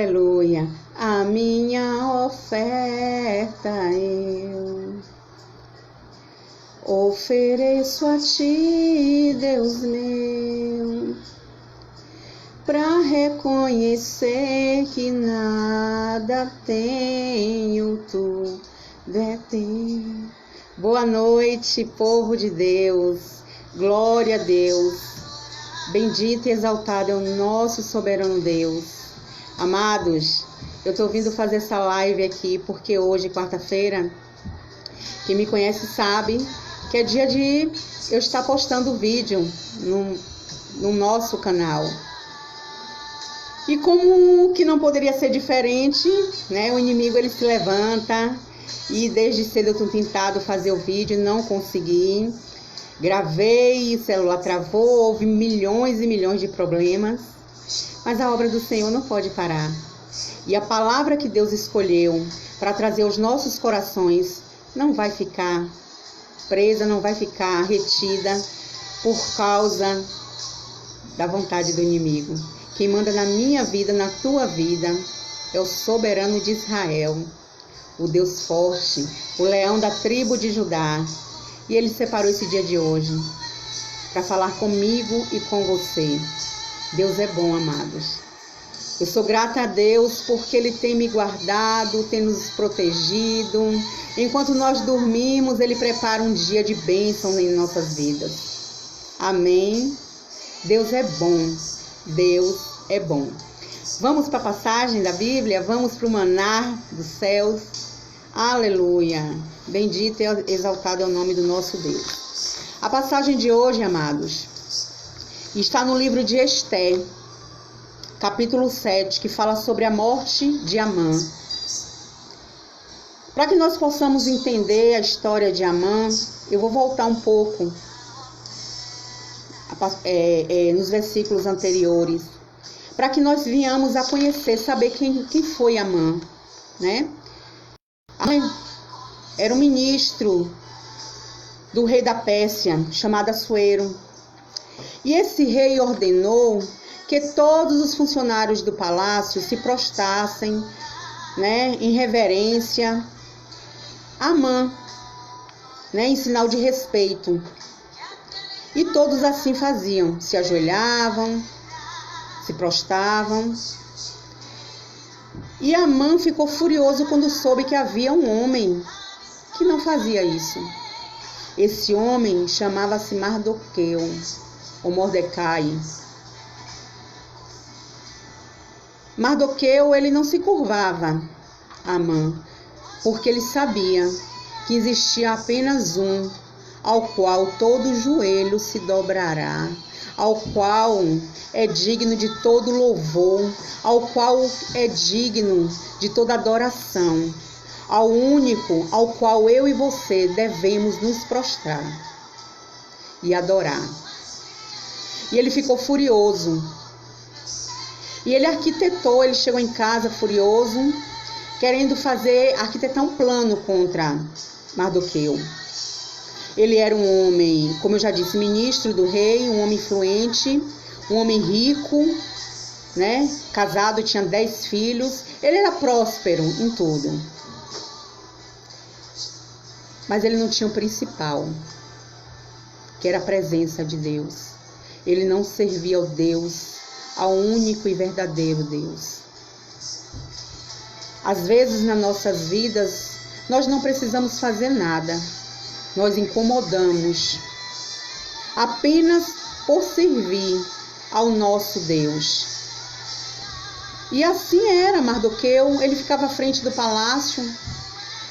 Aleluia. A minha oferta eu ofereço a ti, Deus meu, para reconhecer que nada tenho, tudo é teu. Boa noite, povo de Deus. Glória a Deus. Bendito e exaltado é o nosso soberano Deus. Amados, eu estou vindo fazer essa live aqui porque hoje, quarta-feira, quem me conhece sabe que é dia de eu estar postando vídeo no nosso canal. E como que não poderia ser diferente, né? O inimigo ele se levanta e desde cedo eu tenho tentado fazer o vídeo, não consegui. Gravei, o celular travou, houve milhões e milhões de problemas. Mas a obra do Senhor não pode parar. E a palavra que Deus escolheu para trazer aos nossos corações não vai ficar presa, não vai ficar retida por causa da vontade do inimigo. Quem manda na minha vida, na tua vida, é o soberano de Israel, o Deus forte, o leão da tribo de Judá. E ele separou esse dia de hoje para falar comigo e com você. Deus é bom, amados. Eu sou grata a Deus porque Ele tem me guardado, tem nos protegido. Enquanto nós dormimos, Ele prepara um dia de bênção em nossas vidas. Amém? Deus é bom. Deus é bom. Vamos para a passagem da Bíblia? Vamos para o maná dos céus? Aleluia! Bendito e exaltado é o nome do nosso Deus. A passagem de hoje, amados, está no livro de Esther, capítulo 7, que fala sobre a morte de Amã. Para que nós possamos entender a história de Amã, eu vou voltar um pouco nos versículos anteriores, para que nós venhamos a conhecer, saber quem foi Amã, né? Amã era um ministro do rei da Pérsia, chamado Assuero. E esse rei ordenou que todos os funcionários do palácio se prostrassem, né, em reverência a Amã, né, em sinal de respeito. E todos assim faziam, se ajoelhavam, se prostravam. E Amã ficou furioso quando soube que havia um homem que não fazia isso. Esse homem chamava-se Mardoqueu, ou Mordecai. Mardoqueu, ele não se curvava a Amã, porque ele sabia que existia apenas um, ao qual todo joelho se dobrará, ao qual é digno de todo louvor, ao qual é digno de toda adoração, ao único ao qual eu e você devemos nos prostrar e adorar. E ele ficou furioso. E ele arquitetou, ele chegou em casa furioso, querendo arquitetar um plano contra Mardoqueu. Ele era um homem, como eu já disse, ministro do rei, um homem influente, um homem rico, né? Casado, tinha 10 filhos. Ele era próspero em tudo. Mas ele não tinha o principal, que era a presença de Deus. Ele não servia ao Deus, ao único e verdadeiro Deus. Às vezes nas nossas vidas, nós não precisamos fazer nada. Nós incomodamos apenas por servir ao nosso Deus. E assim era Mardoqueu, ele ficava à frente do palácio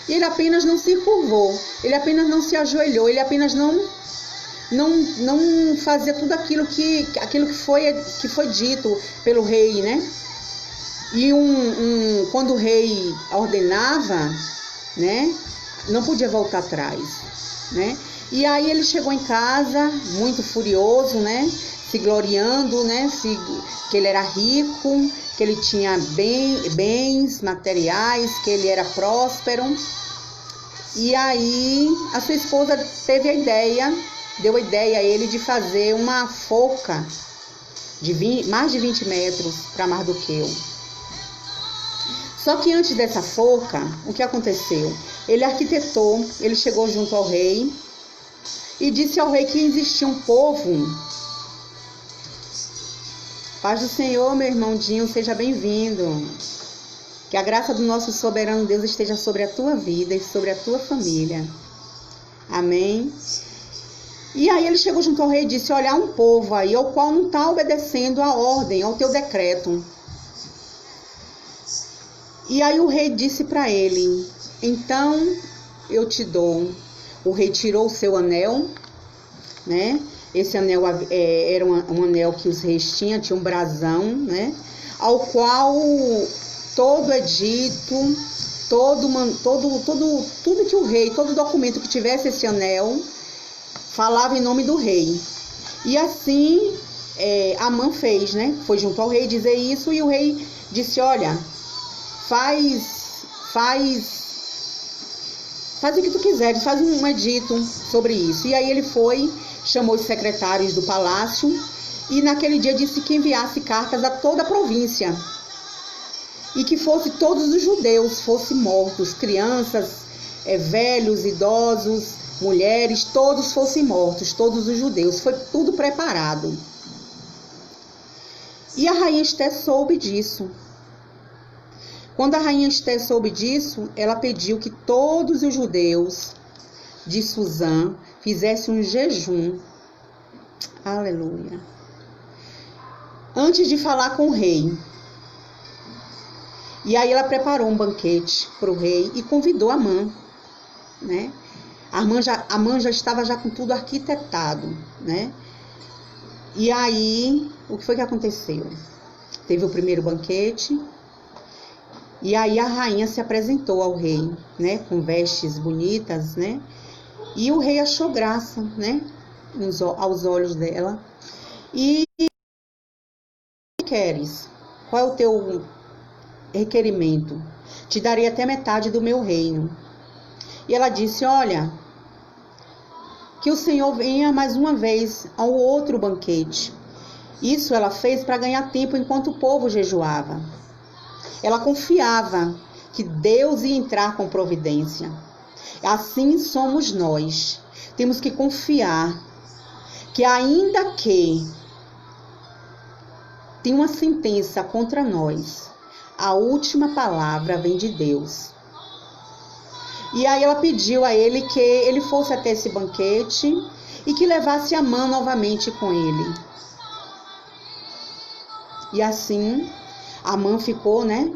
e ele apenas não se curvou, ele apenas não se ajoelhou, ele apenas não fazia tudo aquilo que foi dito pelo rei, né? E quando o rei ordenava, né, não podia voltar atrás, né? E aí ele chegou em casa muito furioso, né, se gloriando, né, que ele era rico, que ele tinha bens materiais, que ele era próspero. E aí a sua esposa deu a ideia a ele de fazer uma forca de mais de 20 metros para Mardoqueu. Só que antes dessa forca, o que aconteceu? Ele arquitetou, ele chegou junto ao rei e disse ao rei que existia um povo. Paz do Senhor, meu irmão Dinho, seja bem-vindo. Que a graça do nosso soberano Deus esteja sobre a tua vida e sobre a tua família. Amém? E aí ele chegou junto ao rei e disse, olha, há um povo aí, ao qual não está obedecendo a ordem, ao teu decreto. E aí o rei disse para ele, então eu te dou. O rei tirou o seu anel, né? Esse anel era um anel que os reis tinha um brasão, né? Ao qual todo edito, tudo que o rei, todo documento que tivesse esse anel, falava em nome do rei. E assim Amã fez, né? Foi junto ao rei dizer isso e o rei disse, olha, faz o que tu quiseres, faz um edito sobre isso. E aí ele foi, chamou os secretários do palácio e naquele dia disse que enviasse cartas a toda a província e que fosse todos os judeus fossem mortos, crianças, velhos, idosos, mulheres, todos fossem mortos, todos os judeus. Foi tudo preparado. E a rainha Esté soube disso. Quando a rainha Esté soube disso, ela pediu que todos os judeus de Suzã fizessem um jejum. Aleluia. Antes de falar com o rei. E aí ela preparou um banquete para o rei e convidou Amã, né? Amã já estava com tudo arquitetado, né? E aí, o que foi que aconteceu? Teve o primeiro banquete. E aí a rainha se apresentou ao rei, né, com vestes bonitas, né? E o rei achou graça, né, aos olhos dela. E o que queres? Qual é o teu requerimento? Te darei até metade do meu reino. E ela disse, olha, que o Senhor venha mais uma vez ao outro banquete. Isso ela fez para ganhar tempo enquanto o povo jejuava. Ela confiava que Deus ia entrar com providência. Assim somos nós. Temos que confiar que ainda que tem uma sentença contra nós, a última palavra vem de Deus. E aí ela pediu a ele que ele fosse até esse banquete e que levasse Amã novamente com ele. E assim Amã ficou, né,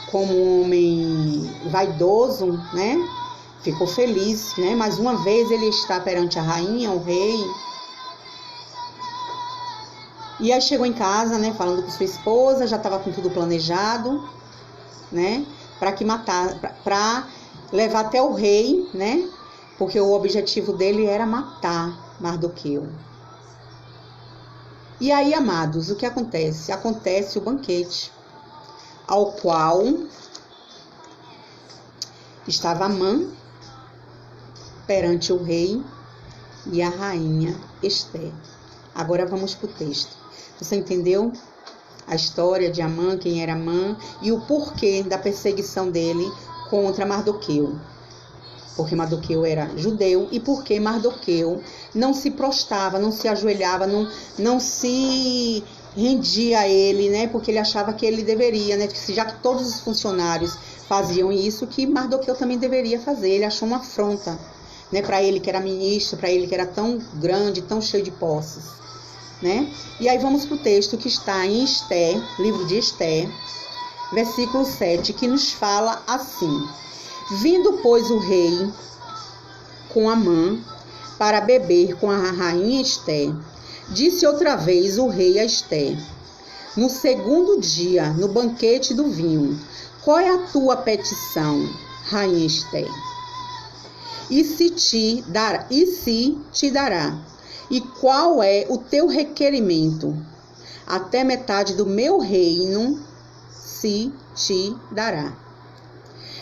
como um homem vaidoso, né? Ficou feliz, né? Mais uma vez ele está perante a rainha, o rei. E aí chegou em casa, né, falando com sua esposa, já estava com tudo planejado, né? Para levar até o rei, né? Porque o objetivo dele era matar Mardoqueu. E aí, amados, o que acontece? Acontece o banquete, ao qual estava Amã perante o rei e a rainha Esté. Agora vamos para o texto. Você entendeu a história de Amã, quem era Amã e o porquê da perseguição dele contra Mardoqueu? Porque Mardoqueu era judeu e porque Mardoqueu não se prostrava, não se ajoelhava, não se rendia a ele, né? Porque ele achava que ele deveria, né? Já que todos os funcionários faziam isso, que Mardoqueu também deveria fazer. Ele achou uma afronta, né? Para ele que era ministro, para ele que era tão grande, tão cheio de posses, né? E aí vamos para o texto que está em Esté, livro de Esté, versículo 7, que nos fala assim: vindo, pois, o rei com Amã para beber com a rainha Esté, disse outra vez o rei a Esté, no segundo dia, no banquete do vinho: qual é a tua petição, rainha Esté? E se te dará? E qual é o teu requerimento? Até metade do meu reino se te dará.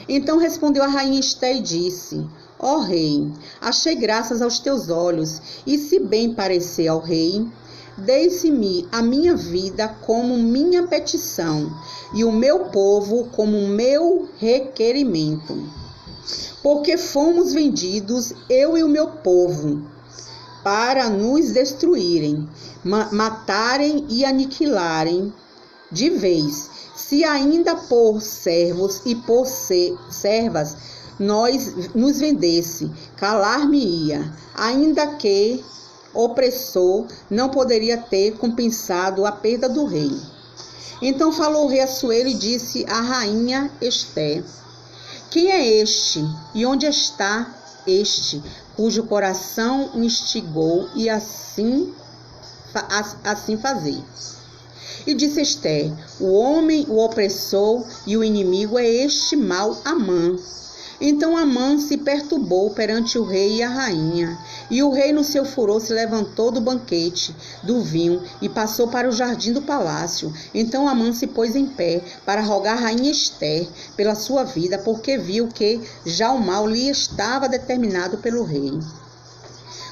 Então respondeu a rainha Esté e disse: ó rei, achei graças aos teus olhos, e se bem parecer ao rei, Deixe-me a minha vida como minha petição, e o meu povo como meu requerimento. Porque fomos vendidos, eu e o meu povo, para nos destruírem, matarem e aniquilarem de vez. Se ainda por servos e por servas nos vendesse, calar-me-ia, ainda que opressor não poderia ter compensado a perda do rei. Então falou o rei Assuero e disse à rainha Ester: quem é este e onde está este, cujo coração o instigou e assim fazer? E disse Ester: o homem, o opressor e o inimigo é este mau Amã. Então Amã se perturbou perante o rei e a rainha. E o rei, no seu furor, se levantou do banquete do vinho e passou para o jardim do palácio. Então Amã se pôs em pé para rogar a rainha Ester pela sua vida, porque viu que já o mal lhe estava determinado pelo rei.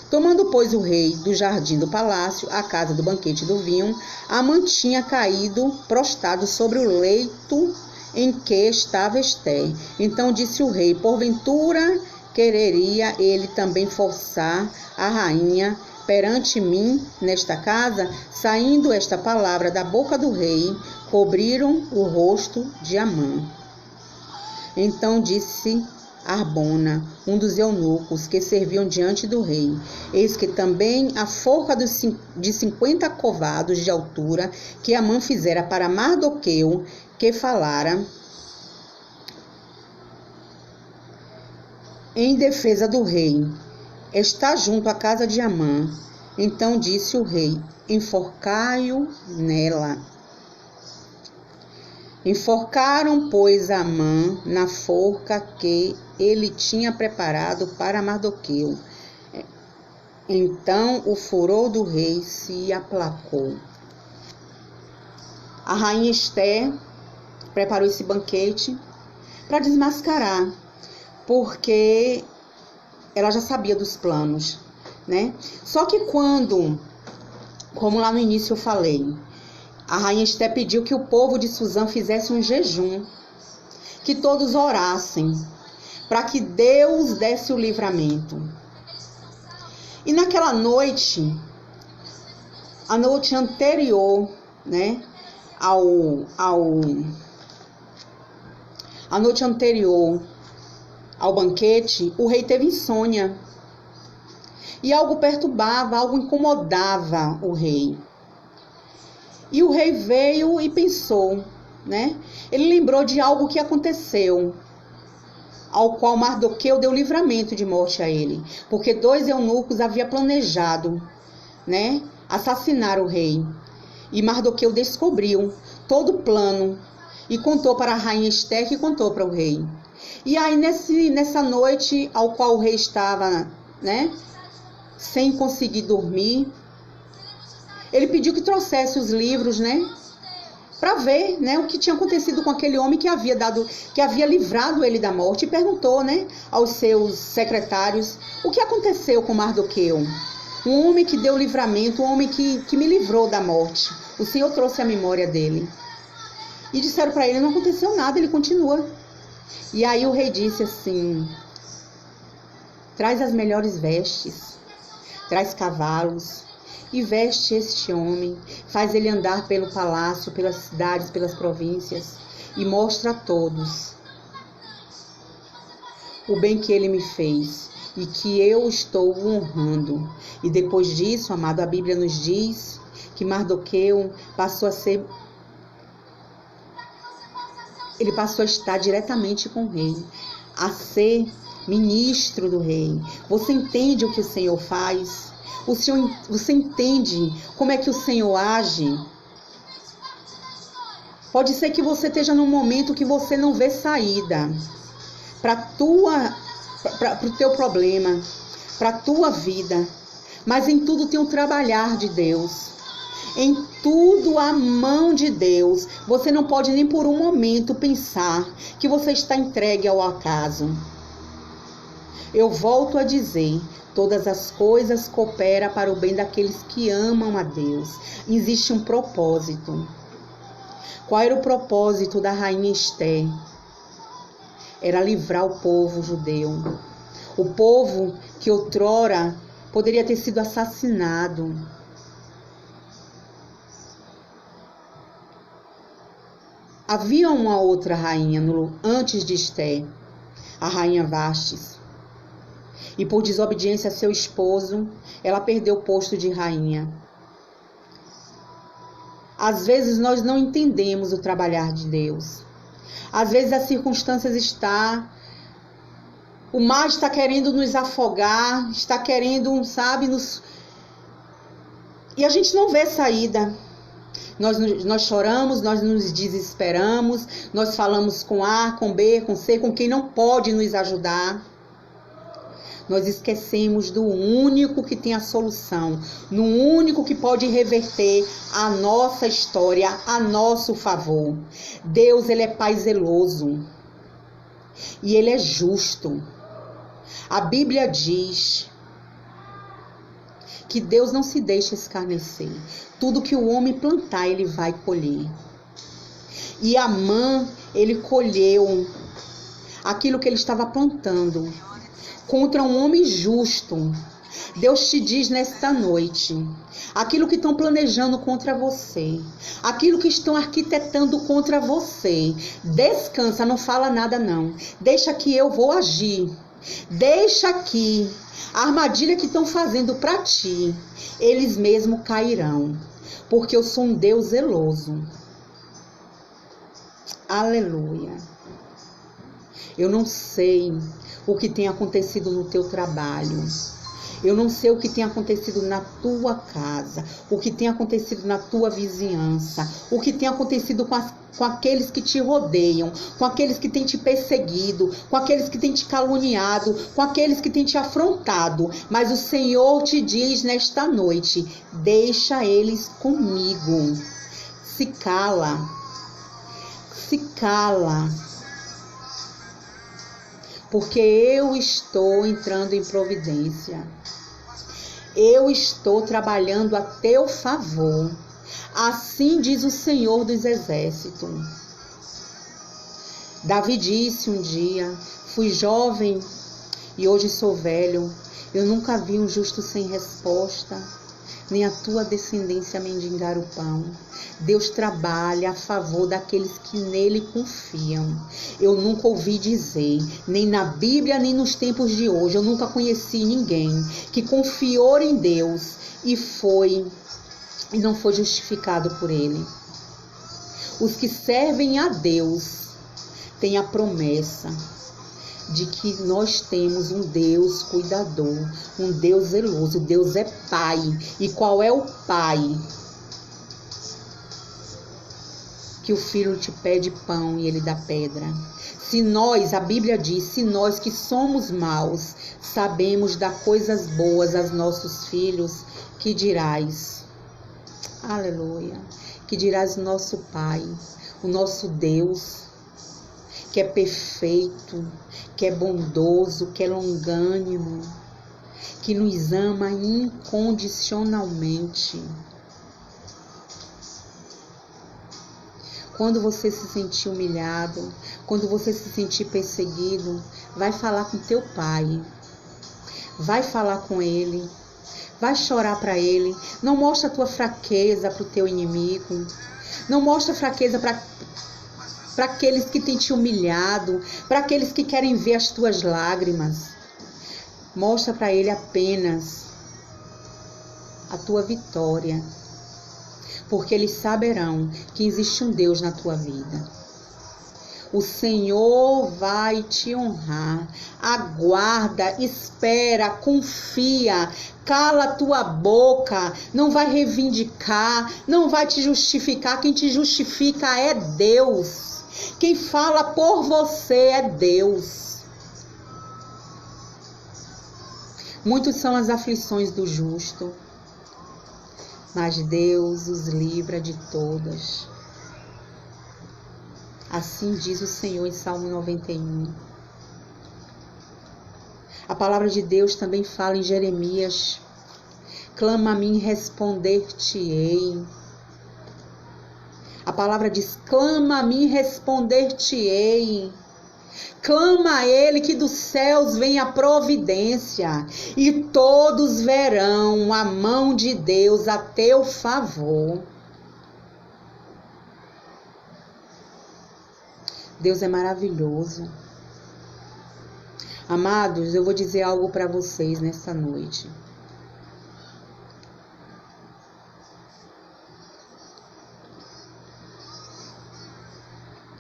Tomando, pois, o rei do jardim do palácio, a casa do banquete do vinho, Amã tinha caído prostrado sobre o leito em que estava Ester. Então disse o rei: porventura quereria ele também forçar a rainha perante mim nesta casa? Saindo esta palavra da boca do rei, cobriram o rosto de Amã. Então disse Arbona, um dos eunucos que serviam diante do rei: eis que também a forca de 50 covados de altura que Amã fizera para Mardoqueu, que falara em defesa do rei, está junto à casa de Amã. Então disse o rei: enforcai-o nela. Enforcaram, pois, Amã na forca que ele tinha preparado para Mardoqueu. Então o furor do rei se aplacou. A rainha Ester preparou esse banquete para desmascarar, porque ela já sabia dos planos, né? Só que quando, como lá no início eu falei, a rainha Ester pediu que o povo de Suzã fizesse um jejum, que todos orassem, para que Deus desse o livramento. E naquela noite, a noite anterior, né, a noite anterior ao banquete, o rei teve insônia. E algo perturbava, algo incomodava o rei. E o rei veio e pensou, né? Ele lembrou de algo que aconteceu, ao qual Mardoqueu deu livramento de morte a ele, porque 2 eunucos haviam planejado, né, assassinar o rei. E Mardoqueu descobriu todo o plano e contou para a rainha Ester, que contou para o rei. E aí nessa noite ao qual o rei estava, né, sem conseguir dormir, ele pediu que trouxesse os livros, né, para ver, né, o que tinha acontecido com aquele homem que havia livrado ele da morte, e perguntou, né, aos seus secretários: o que aconteceu com Mardoqueu? Um homem que deu livramento, um homem que me livrou da morte. O Senhor trouxe a memória dele. E disseram para ele: não aconteceu nada, ele continua. E aí o rei disse assim: traz as melhores vestes, traz cavalos, e veste este homem, faz ele andar pelo palácio, pelas cidades, pelas províncias, e mostra a todos o bem que ele me fez e que eu estou honrando. E depois disso, amado, a Bíblia nos diz que Mardoqueu passou a estar diretamente com o rei, a ser ministro do rei. Você entende o que o Senhor faz? Você entende como é que o Senhor age? Pode ser que você esteja num momento que você não vê saída para o teu problema, para a tua vida. Mas em tudo tem um trabalhar de Deus. Em tudo a mão de Deus. Você não pode nem por um momento pensar que você está entregue ao acaso. Eu volto a dizer, Todas as coisas cooperam para o bem daqueles que amam a Deus. Existe um propósito. Qual era o propósito da rainha Esther? Era livrar o povo judeu. O povo que outrora poderia ter sido assassinado. Havia uma outra rainha antes de Esther, a rainha Vastes. E por desobediência a seu esposo, ela perdeu o posto de rainha. Às vezes nós não entendemos o trabalhar de Deus. Às vezes as circunstâncias o mar está querendo nos afogar, está querendo, sabe, e a gente não vê saída. Nós choramos, nós nos desesperamos, nós falamos com A, com B, com C, com quem não pode nos ajudar. Nós esquecemos do único que tem a solução, no único que pode reverter a nossa história a nosso favor. Deus, Ele é Pai zeloso e Ele é justo. A Bíblia diz que Deus não se deixa escarnecer. Tudo que o homem plantar, ele vai colher. E Amã, ele colheu aquilo que ele estava plantando contra um homem justo. Deus te diz nesta noite, aquilo que estão planejando contra você, aquilo que estão arquitetando contra você, descansa, não fala nada não. Deixa que eu vou agir. Deixa que a armadilha que estão fazendo para ti, eles mesmos cairão. Porque eu sou um Deus zeloso. Aleluia. Eu não sei o que tem acontecido no teu trabalho. Eu não sei o que tem acontecido na tua casa, o que tem acontecido na tua vizinhança, o que tem acontecido com aqueles que te rodeiam, com aqueles que têm te perseguido, com aqueles que têm te caluniado, com aqueles que têm te afrontado. Mas o Senhor te diz nesta noite, deixa eles comigo. Se cala. Se cala. Porque eu estou entrando em providência. Eu estou trabalhando a teu favor. Assim diz o Senhor dos Exércitos. Davi disse um dia, fui jovem e hoje sou velho. Eu nunca vi um justo sem resposta, nem a tua descendência mendigar o pão. Deus trabalha a favor daqueles que nele confiam. Eu nunca ouvi dizer, nem na Bíblia, nem nos tempos de hoje, eu nunca conheci ninguém que confiou em Deus e não foi justificado por ele. Os que servem a Deus têm a promessa de que nós temos um Deus cuidador, um Deus zeloso. Deus é Pai. E qual é o Pai? Que o filho te pede pão e ele dá pedra. Se nós, a Bíblia diz, se nós que somos maus, sabemos dar coisas boas aos nossos filhos, que dirás? Aleluia. Que dirás nosso Pai, o nosso Deus, que é perfeito, que é bondoso, que é longânimo, que nos ama incondicionalmente. Quando você se sentir humilhado, quando você se sentir perseguido, vai falar com teu pai. Vai falar com ele. Vai chorar para ele. Não mostra a tua fraqueza para o teu inimigo. Não mostra fraqueza para aqueles que têm te humilhado, para aqueles que querem ver as tuas lágrimas. Mostra para ele apenas a tua vitória. Porque eles saberão que existe um Deus na tua vida. O Senhor vai te honrar. Aguarda, espera, confia. Cala a tua boca. Não vai reivindicar, não vai te justificar. Quem te justifica é Deus. Quem fala por você é Deus. Muitas são as aflições do justo, mas Deus os livra de todas. Assim diz o Senhor em Salmo 91. A palavra de Deus também fala em Jeremias: clama a mim, responder-te-ei. A palavra diz: clama a mim, responder-te-ei. Clama a Ele que dos céus vem a providência e todos verão a mão de Deus a teu favor. Deus é maravilhoso. Amados, eu vou dizer algo para vocês nessa noite.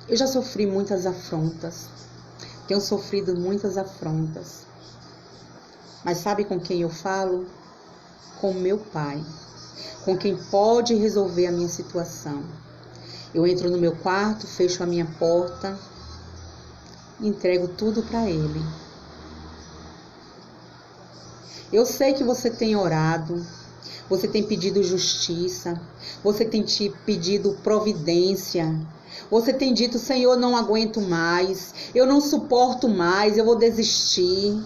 Eu já sofri muitas afrontas. Tenho sofrido muitas afrontas. Mas sabe com quem eu falo? Com meu Pai. Com quem pode resolver a minha situação. Eu entro no meu quarto, fecho a minha porta, entrego tudo para Ele. Eu sei que você tem orado, você tem pedido justiça, você tem pedido providência. Você tem dito: Senhor, não aguento mais, eu não suporto mais, eu vou desistir.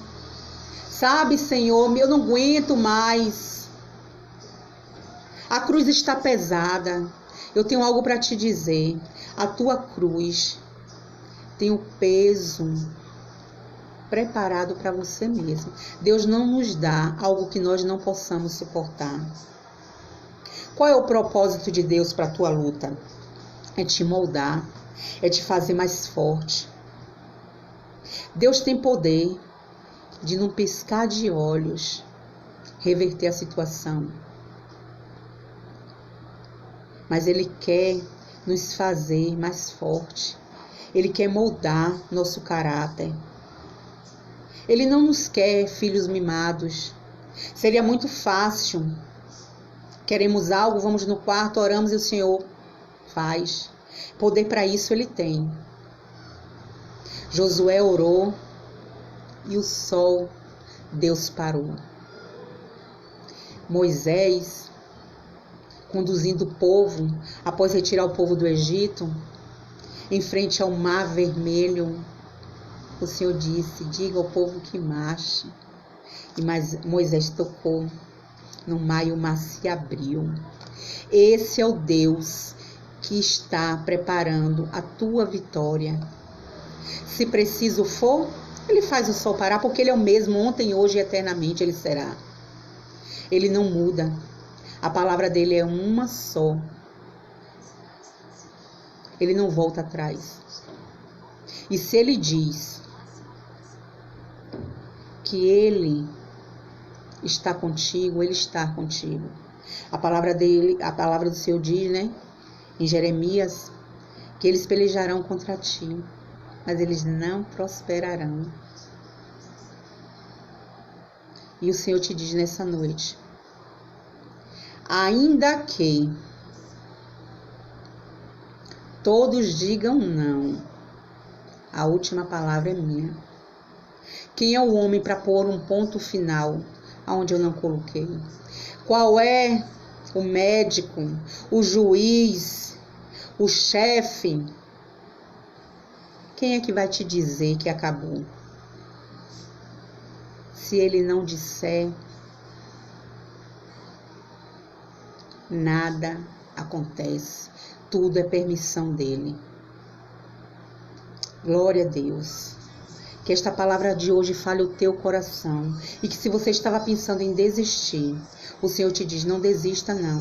Sabe, Senhor, eu não aguento mais. A cruz está pesada. Eu tenho algo para te dizer. A tua cruz tem o peso preparado para você mesmo. Deus não nos dá algo que nós não possamos suportar. Qual é o propósito de Deus para a tua luta? É te moldar, é te fazer mais forte. Deus tem poder de, num piscar de olhos, reverter a situação. Mas Ele quer nos fazer mais forte. Ele quer moldar nosso caráter. Ele não nos quer filhos mimados. Seria muito fácil. Queremos algo, vamos no quarto, oramos e o Senhor faz. Poder para isso Ele tem. Josué orou e o sol, Deus parou. Moisés, conduzindo o povo, após retirar o povo do Egito, em frente ao Mar Vermelho, o Senhor disse: diga ao povo que marche. E Moisés tocou no mar e o mar se abriu. Esse é o Deus que está preparando a tua vitória. Se preciso for, Ele faz o sol parar, porque Ele é o mesmo ontem, hoje e eternamente Ele será. Ele não muda. A palavra dele é uma só. Ele não volta atrás. E se Ele diz que Ele está contigo, Ele está contigo. A palavra do Senhor diz, né, em Jeremias, que eles pelejarão contra ti, mas eles não prosperarão. E o Senhor te diz nessa noite: ainda que todos digam não, a última palavra é minha. Quem é o homem para pôr um ponto final aonde eu não coloquei? Qual é o médico, o juiz, o chefe? Quem é que vai te dizer que acabou? Se ele não disser, nada acontece. Tudo é permissão dele. Glória a Deus. Que esta palavra de hoje fale o teu coração. E que se você estava pensando em desistir, o Senhor te diz: não desista não.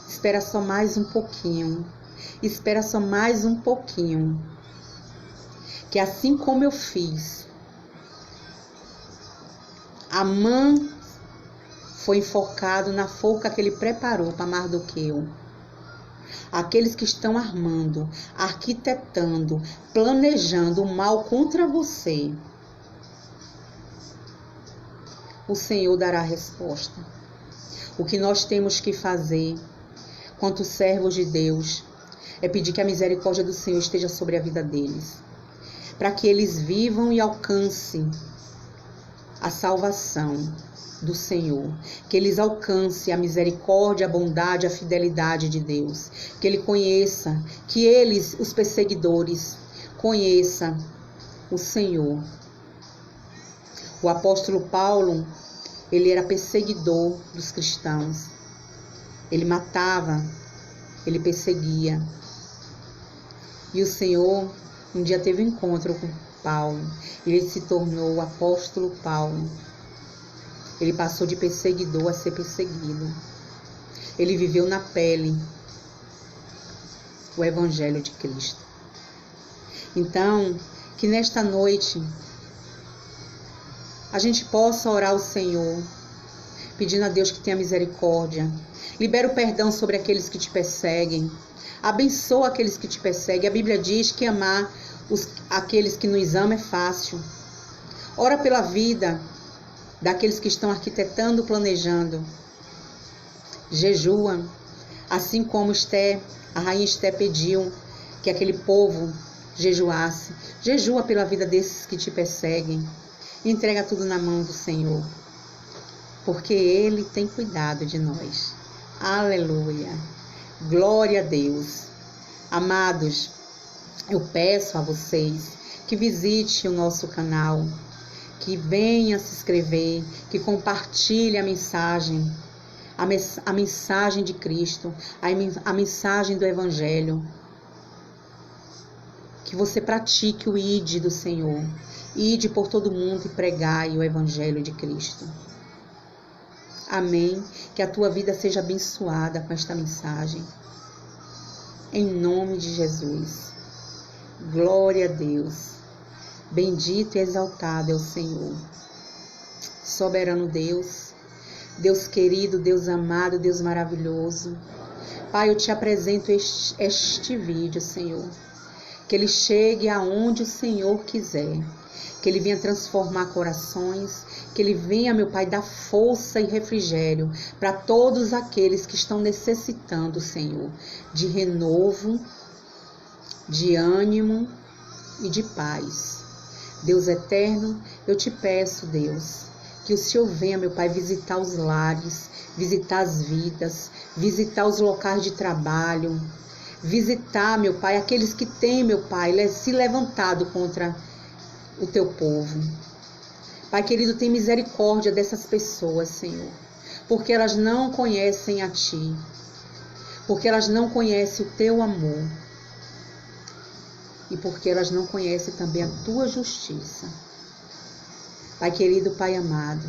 Espera só mais um pouquinho. Espera só mais um pouquinho. Que assim como eu fiz, Amã foi enforcado na forca que ele preparou para Mardoqueu. Aqueles que estão armando, arquitetando, planejando o mal contra você, o Senhor dará a resposta. O que nós temos que fazer, quanto servos de Deus, é pedir que a misericórdia do Senhor esteja sobre a vida deles, para que eles vivam e alcancem a salvação do Senhor, que eles alcancem a misericórdia, a bondade, a fidelidade de Deus, que ele conheça, que eles, os perseguidores, conheçam o Senhor. O apóstolo Paulo, ele era perseguidor dos cristãos. Ele matava, ele perseguia. E o Senhor um dia teve um encontro com Paulo. Ele se tornou o apóstolo Paulo. Ele passou de perseguidor a ser perseguido. Ele viveu na pele o Evangelho de Cristo. Então, que nesta noite a gente possa orar ao Senhor, pedindo a Deus que tenha misericórdia. Libera o perdão sobre aqueles que te perseguem. Abençoa aqueles que te perseguem. A Bíblia diz que amar aqueles que nos amam é fácil. Ora pela vida daqueles que estão arquitetando, planejando. Jejua, assim como a rainha Esther pediu que aquele povo jejuasse. Jejua pela vida desses que te perseguem. Entrega tudo na mão do Senhor, porque Ele tem cuidado de nós. Aleluia. Glória a Deus. Amados, eu peço a vocês que visite o nosso canal, que venha se inscrever, que compartilhe a mensagem de Cristo, a mensagem do Evangelho. Que você pratique o ide do Senhor. Ide por todo mundo e pregai o Evangelho de Cristo. Amém. Que a tua vida seja abençoada com esta mensagem. Em nome de Jesus. Glória a Deus. Bendito e exaltado é o Senhor. Soberano Deus. Deus querido, Deus amado, Deus maravilhoso. Pai, eu te apresento este vídeo, Senhor. Que ele chegue aonde o Senhor quiser. Que ele venha transformar corações. Que ele venha, meu Pai, dar força e refrigério para todos aqueles que estão necessitando, Senhor, de renovo, de ânimo e de paz. Deus eterno, eu te peço, Deus, que o Senhor venha, meu Pai, visitar os lares, visitar as vidas, visitar os locais de trabalho, visitar, meu Pai, aqueles que têm, meu Pai, se levantado contra o teu povo. Pai querido, tem misericórdia dessas pessoas, Senhor, porque elas não conhecem a Ti, porque elas não conhecem o Teu amor e porque elas não conhecem também a Tua justiça. Pai querido, Pai amado,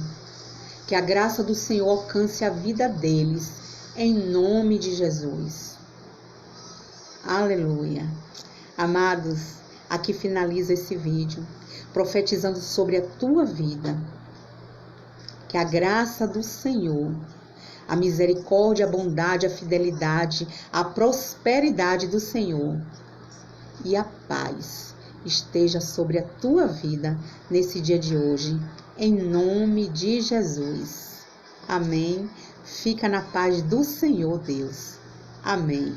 que a graça do Senhor alcance a vida deles, em nome de Jesus. Aleluia. Amados, aqui finaliza esse vídeo, profetizando sobre a tua vida. Que a graça do Senhor, a misericórdia, a bondade, a fidelidade, a prosperidade do Senhor e a paz esteja sobre a tua vida nesse dia de hoje, em nome de Jesus. Amém. Fica na paz do Senhor Deus. Amém.